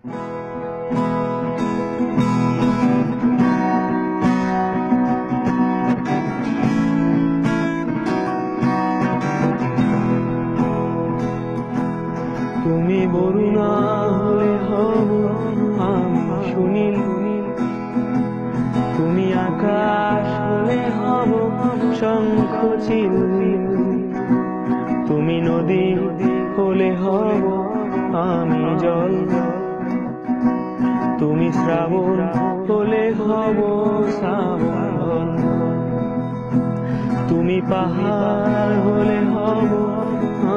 তুমি বরুণা হলে হব আমি সুনীল, তুমি আকাশ হলে হব শঙ্খ চিল, তুমি নদী হলে হব আমি জল, তুমি শ্রাবণ হলে হব শ্রাবণ, তুমি পাহাড় হলে হব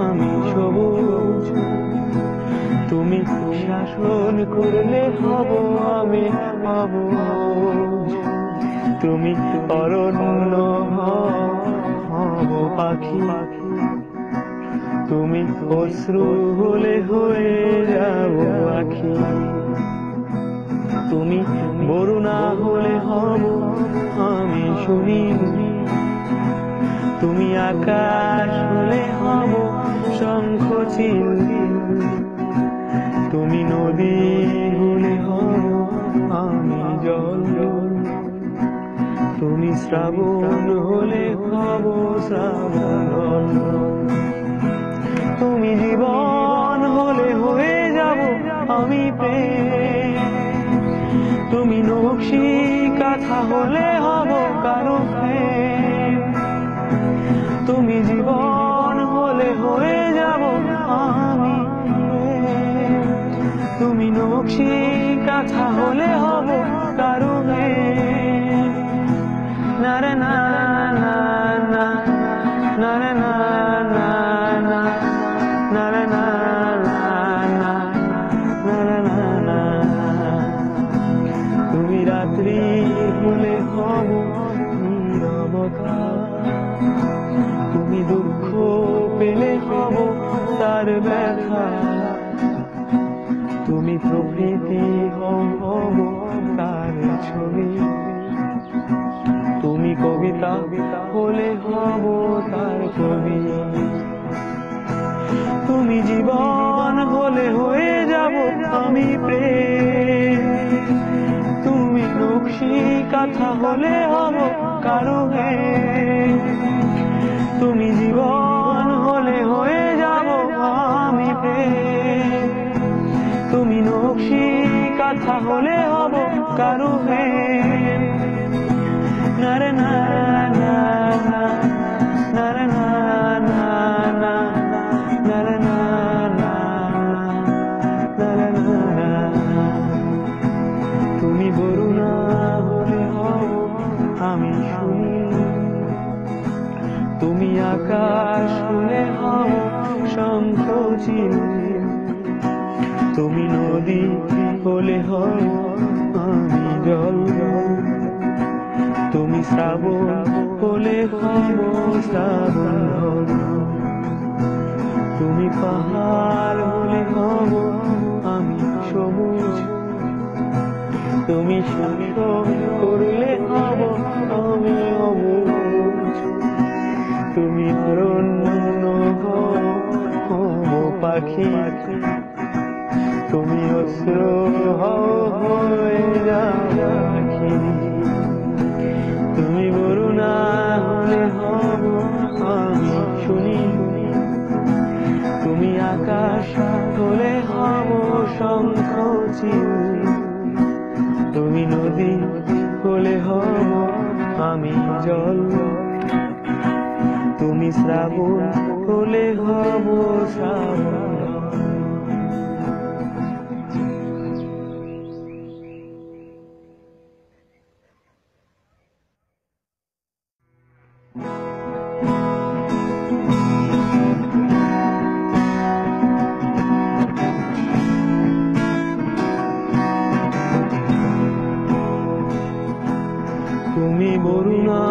আমি সবুজ, তুমি শাসন করলে হব আমি অবুঝ, তুমি অরণ্য হব পাখি, তুমি অশ্রু হলে হয়ে যাব আখি, তুমি বরুণা হলে হব আমি সুনীল, তুমি আকাশ হলে হব শঙ্খ চিল, তুমি নদী হলে হব আমি জল, তুমি শ্রাবণ হলে হব শ্রাবণ, তুমি জীবন হলে হয়ে যাব আমি প্রেম, তুমি নকশি কাঁথা হলে হব কারো প্রেম, তুমি জীবন হলে হয়ে যাব আমি প্রেম, তুমি নকশি কাঁথা হলে হব কারো প্রেম, না রে না না না, না রে না না না, না রে না না না, না রে না না, তুমি রাত্রি হলে হব নীরবতা, তুমি দুঃখ পেলে হব তার ব্যথা, তুমি প্রকৃতি হব তার ছবি, তুমি কবিতা হলে হব তার কবি, তুমি জীবন হলে হয়ে যাব আমি প্রেম, তুমি নকশি কাঁথা হলে হব কারো প্রেম, তুমি জীবন হলে হয়ে যাব আমি প্রেম, তুমি নকশি কাঁথা হলে হব কারো প্রেম, না রে না না না, না রে না না না, না রে না না না, না রে না না, তুমি বরুণা হলে হব আমি সুনীল, তুমি আকাশ হলে হব শঙ্খ চিল, তুমি নদী হলে হব আমি জল, তুমি শ্রাবণ হলে হব শ্রাবণ, তুমি পাহাড় হলে হব আমি সবুজ, তুমি শাসন করলে হব আমি অবুঝ, তুমি অরণ্য হব পাখি, তুমি অশ্র হয়ে যাবে আখি, তুমি বরুণা হলে হব আমি সুনীল, তুমি আকাশ হলে হব শঙ্খ চিল, তুমি নদী হলে হব আমি জল, তুমি শ্রাবণ হলে হব শ্রাবণ। তুমি বরুণা